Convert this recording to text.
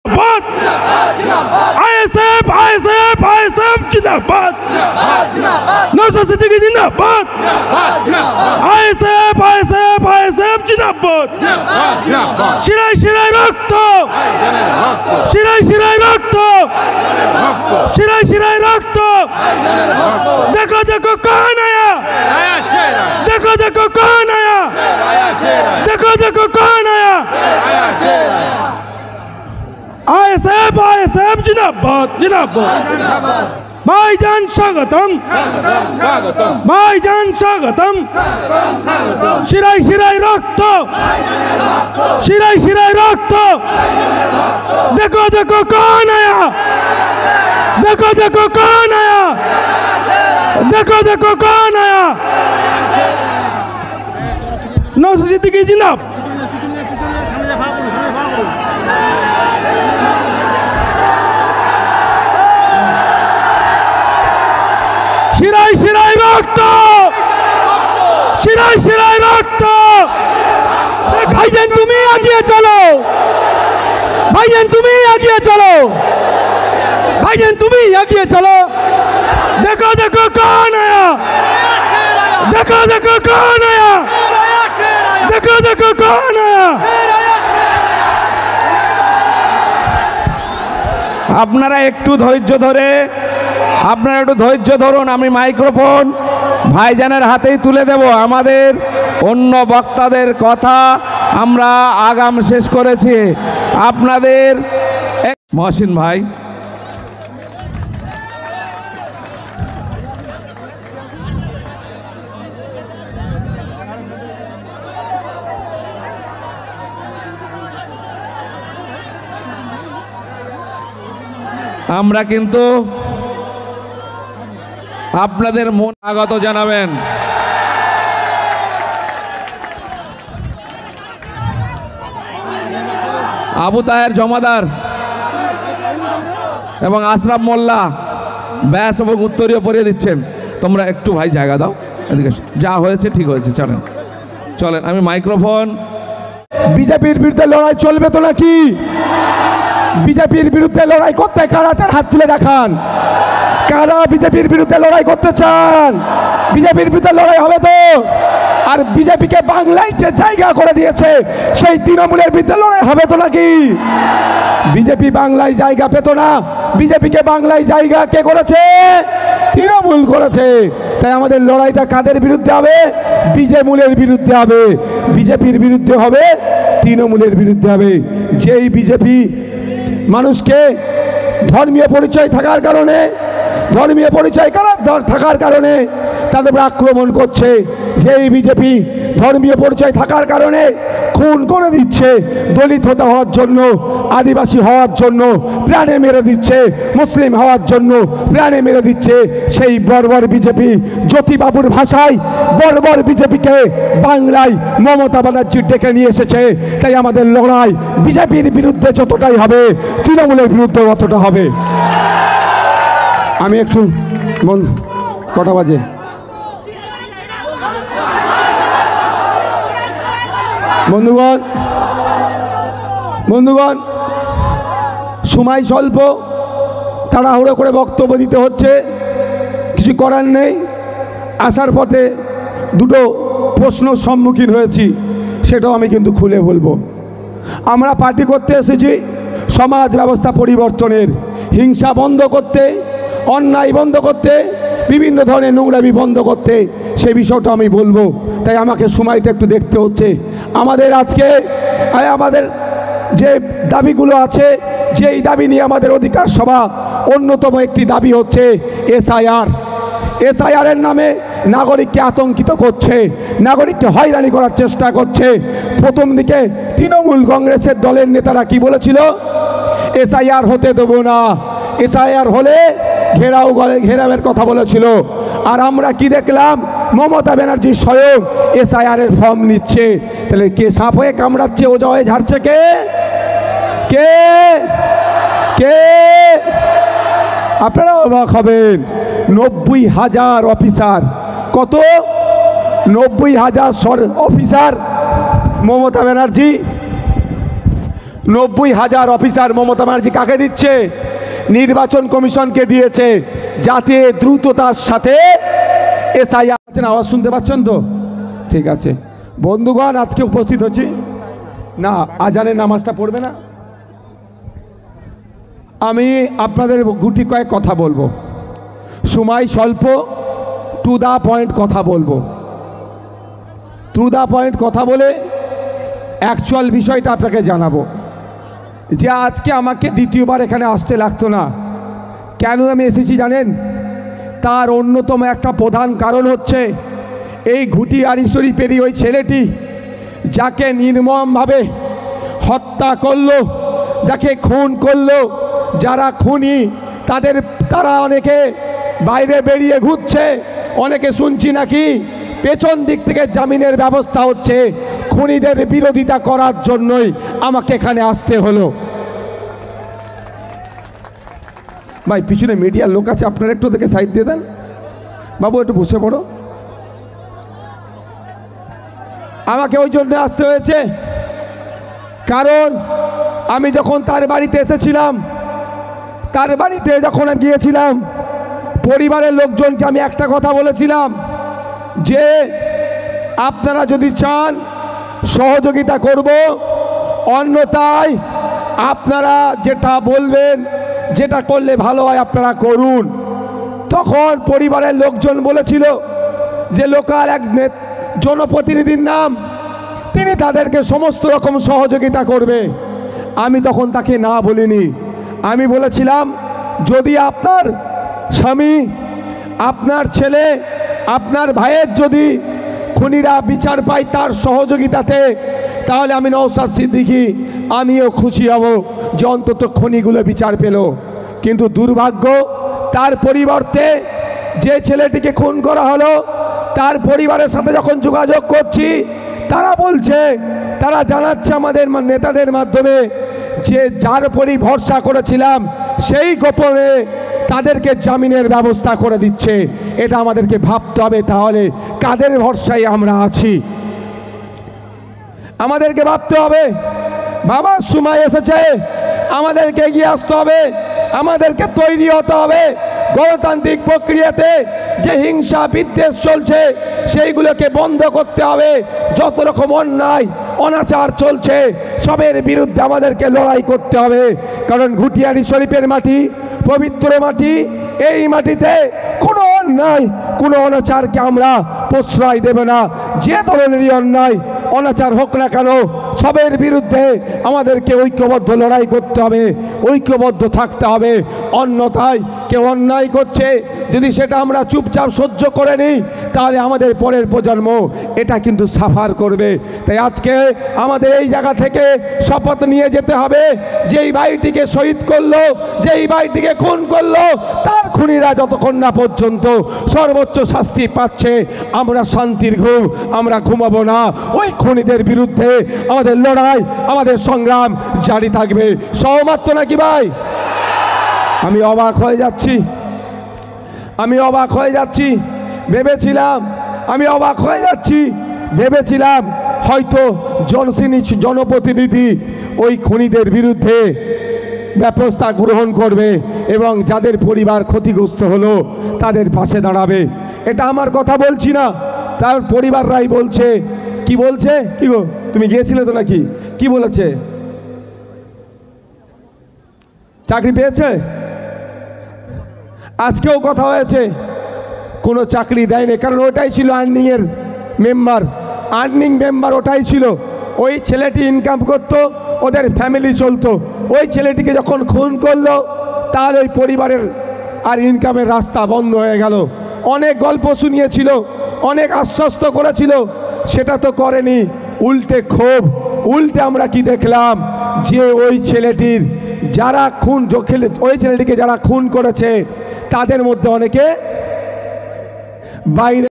जिंदाबाद ISF ISF ISF जिंदाबाद नौशाद सिद्दीकी जिंदाबाद आईएसएफ आईएसएफ आईएसएफ जिंदाबाद शिराय शिराय रक्त शिराय शिराय रक्त शिराय शिराय रक्त देखो देखो कौन आया देखो देखो कौन आया देखो देखो कौन आया आईएसएफ आईएसएफ जिंदाबाद जिंदाबाद भाईजान स्वागतम भाईजान स्वागतम शिराय शिराय रक्त शिराय शिराय रक्त देखो देखो कौन आया देखो देखो कौन आया देखो देखो कौन आया नौशाद सिद्दीकी जिंदाबाद शिराय शिराय रक्त शिराय शिराय रक्त भाईजान तुम्हें आगे चलो भाईजान तुम्हें आगे चलो भाईजान तुम्हें आगे चलो देखो देखो कौन आया देखो देखो कौन आया देखो देखो कौन आया আপনারা একটু ধৈর্য ধরে আপনারা একটু ধৈর্য ধরুন আমি মাইক্রোফোন ভাইজানের হাতেই তুলে দেব আমাদের অন্য বক্তাদের কথা আমরা আগাম শেষ করেছি আপনাদের মহসিন ভাই আমরা কিন্তু আপনাদের মন আগত জানাবেন আবু তাহের জমাদার এবং আশরাফ মোল্লা ব্যাস এবং উত্তরীয় পরিয়ে দিচ্ছেন তোমরা একটু ভাই জায়গা দাও এদিকে যা হয়েছে ঠিক হয়েছে চলেন চলেন আমি মাইক্রোফোন বিজেপির বিরুদ্ধে লড়াই চলবে তো নাকি বিজেপির বিরুদ্ধে লড়াই করতে কারা তার হাত তুলে দেখান কারা বিজেপির বিরুদ্ধে লড়াই করতে চান বিজেপির বিরুদ্ধে লড়াই হবে তো আর বিজেপিকে বাংলায় যে জায়গা করে দিয়েছে সেই তৃণমূলের বিরুদ্ধে লড়াই হবে তো নাকি বিজেপি বাংলায় জায়গা পেত না বিজেপিকে বাংলায় জায়গা কে করেছে তৃণমূল করেছে তাই আমাদের লড়াইটা কাদের বিরুদ্ধে হবে বিজেমূলের বিরুদ্ধে হবে বিজেপির বিরুদ্ধে হবে তৃণমূলের বিরুদ্ধে হবে যেই বিজেপি মানুষকে ধর্মীয় পরিচয় থাকার কারণে ধর্মীয় পরিচয় থাকার কারণে তাদের উপর আক্রমণ করছে যেই বিজেপি ধর্মীয় পরিচয় থাকার কারণে খুন করে দিচ্ছে দলিত হতে হওয়ার জন্য আদিবাসী হওয়ার জন্য প্রাণে মেরে দিচ্ছে মুসলিম হওয়ার জন্য প্রাণে মেরে দিচ্ছে সেই বর্বর বিজেপি জ্যোতিবাবুর ভাষায় বর্বর বিজেপিকে বাংলায় মমতা ব্যানার্জি ডেকে নিয়ে এসেছে তাই আমাদের লড়াই বিজেপির বিরুদ্ধে যতটাই হবে তৃণমূলের বিরুদ্ধে অতটা হবে আমি একটু মন কটা বাজে বন্ধুগণ সময় স্বল্প তাড়াহুড়ো করে বক্তব্য দিতে হচ্ছে কিছু করার নেই আসার পথে দুটো প্রশ্ন সম্মুখীন হয়েছি সেটাও আমি কিন্তু খুলে বলবো আমরা পার্টি করতে এসেছি সমাজ ব্যবস্থা পরিবর্তনের হিংসা বন্ধ করতে অন্যায় বন্ধ করতে বিভিন্ন ধরনের নোংরামি বন্ধ করতে সেই বিষয়টা আমি বলবো তাই আমাকে সময়টা একটু দেখতে হচ্ছে আমাদের আজকে আমাদের যে দাবিগুলো আছে যেই দাবি নিয়ে আমাদের অধিকার সভা অন্যতম একটি দাবি হচ্ছে এসআইআরের নামে নাগরিককে আতঙ্কিত করছে নাগরিককে হয়রানি করার চেষ্টা করছে প্রথম দিকে তৃণমূল কংগ্রেসের দলের নেতারা কি বলেছিল এসআইআর হতে দেবো না এসআইআর হলে ঘেরাওয়ের কথা বলেছিল আর আমরা কি দেখলাম মমতা ব্যানার্জি স্বয়ং এসআইআরের ফর্ম নিচ্ছে তাহলে কে সাপ হয়ে কামড়াচ্ছে ওজা হয়ে ঝাড়ছে কে কে কে আপনারা অবাক হবেন 90,000 অফিসার কত 90,000 অফিসার মমতা ব্যানার্জি 90,000 অফিসার মমতা ব্যানার্জি কাকে দিচ্ছে? নির্বাচন কমিশনকে দিয়েছে, যাতে দ্রুততার সাথে এসআইআর। আওয়াজ শুনতে পাচ্ছেন তো? ঠিক আছে বন্ধুগণ, আজকে উপস্থিত হচ্ছি না, আজানের নামাজটা পড়বে না। আমি আপনাদের গুটি কয়েক কথা বলবো, সময় স্বল্প, টু দা পয়েন্ট কথা বলবো। টু দা পয়েন্ট কথা বলে অ্যাকচুয়াল বিষয়টা আপনাকে জানাবো। যে আজকে আমাকে দ্বিতীয়বার এখানে আসতে লাগতো না, কেন আমি এসেছি জানেন? তার অন্যতম একটা প্রধান কারণ হচ্ছে এই ঘুটিয়ারি শরীফেরই ওই ছেলেটি যাকে নির্মমভাবে হত্যা করলো, যাকে খুন করলো, যারা খুনি তারা অনেকে বাইরে বেরিয়ে ঘুরছে, অনেকে শুনছি নাকি পেছন দিক থেকে জামিনের ব্যবস্থা হচ্ছে। খুনিদের বিরোধিতা করার জন্যই আমাকে এখানে আসতে হলো। ভাই পিছনে মিডিয়ার লোক আছে, আপনারা একটু দেখে সাইড দিয়ে দেন। বাবু একটু বসে পড়ো। আমাকে ওই জন্য আসতে হয়েছে, কারণ আমি যখন তার বাড়িতে এসেছিলাম, তার বাড়িতে যখন আমি গিয়েছিলাম, পরিবারের লোকজনকে আমি একটা কথা বলেছিলাম যে আপনারা যদি চান সহযোগিতা করব, অন্যথায় আপনারা যেটা বলবেন, যেটা করলে ভালো হয় আপনারা করুন। তখন পরিবারের লোকজন বলেছিল যে লোকাল এক জনপ্রতিনিধির নাম, তিনি তাদেরকে সমস্ত রকম সহযোগিতা করবে। আমি তখন তাকে না বলিনি, আমি বলেছিলাম যদি আপনার স্বামী, আপনার ছেলে, আপনার ভাইয়ের যদি খুনিরা বিচার পায় তার সহযোগিতাতে, তাহলে আমি নওশাদ সিদ্দিকী আমিও খুশি হব যে অন্তত খুনিগুলো বিচার পেল। কিন্তু দুর্ভাগ্য, তার পরিবর্তে যে ছেলেটিকে খুন করা হলো তার পরিবারের সাথে যখন যোগাযোগ করছি, তারা বলছে, তারা জানাচ্ছে আমাদের নেতাদের মাধ্যমে যে যার উপরই ভরসা করেছিলাম সেই গোপনে তাদেরকে জামিনের ব্যবস্থা করে দিচ্ছে। এটা আমাদেরকে ভাবতে হবে, তাহলে কাদের ভরসায় আমরা আছি আমাদেরকে ভাবতে হবে। বাবার সময় এসেছে, আমাদেরকে এগিয়ে আসতে হবে, আমাদেরকে তৈরি হতে হবে। গণতান্ত্রিক প্রক্রিয়াতে যে হিংসা বিদ্বেষ চলছে সেইগুলোকে বন্ধ করতে হবে। যত রকম অন্যায় অনাচার চলছে সবের বিরুদ্ধে আমাদেরকে লড়াই করতে হবে। কারণ ঘুটিয়ারি শরীফের মাটি পবিত্র মাটি, এই মাটিতে কোনো অন্যায়, কোনো অনাচারকে আমরা প্রশ্রয় দেব না। যে ধরনেরই অন্যায় অনাচার হোক না কেন, সবের বিরুদ্ধে আমাদেরকে ঐক্যবদ্ধ লড়াই করতে হবে, ঐক্যবদ্ধ থাকতে হবে। অন্যথায় কেউ অন্যায় করছে, যদি সেটা আমরা চুপচাপ সহ্য করে নিই, তাহলে আমাদের পরের প্রজন্ম এটা কিন্তু সাফার করবে। তাই আজকে আমাদের এই জায়গা থেকে শপথ নিয়ে যেতে হবে, যেই ভাইটিকে শহীদ করলো, যেই ভাইটিকে খুন করলো, তার খুনিরা যতক্ষণ না পর্যন্ত সর্বোচ্চ শাস্তি পাচ্ছে, আমরা শান্তির ঘুম আমরা ঘুমাবো না। ওই খুনিদের বিরুদ্ধে আমাদের লড়াই, আমাদের সংগ্রাম জারি থাকবে। সহমত নাকি ভাই? আমি অবাক হয়ে যাচ্ছি, আমি অবাক হয়ে যাচ্ছি। ভেবেছিলাম হয়তো জনপ্রতিনিধি ওই খুনিদের বিরুদ্ধে ব্যবস্থা গ্রহণ করবে এবং যাদের পরিবার ক্ষতিগ্রস্ত হলো তাদের পাশে দাঁড়াবে। এটা আমার কথা বলছি না, তার পরিবাররাই বলছে। কি বলছে? কি গো, তুমি গিয়েছিলে তো নাকি? কি বলেছে? চাকরি পেয়েছে? আজকেও কথা হয়েছে, কোনো চাকরি দেয়নি, কারণ ওটাই ছিল আর্নিংয়ের মেম্বার, আর্নিং মেম্বার ওটাই ছিল। ওই ছেলেটি ইনকাম করতো, ওদের ফ্যামিলি চলতো। ওই ছেলেটিকে যখন খুন করলো, তার ওই পরিবারের আর ইনকামের রাস্তা বন্ধ হয়ে গেল। অনেক গল্প শুনিয়েছিল, অনেক আশ্বস্ত করেছিল, সেটা তো করেনি। উল্টে আমরা কি দেখলাম, যে ওই ছেলেটির যারা ওই ছেলেটিকে যারা খুন করেছে তাদের মধ্যে অনেকে বাইরে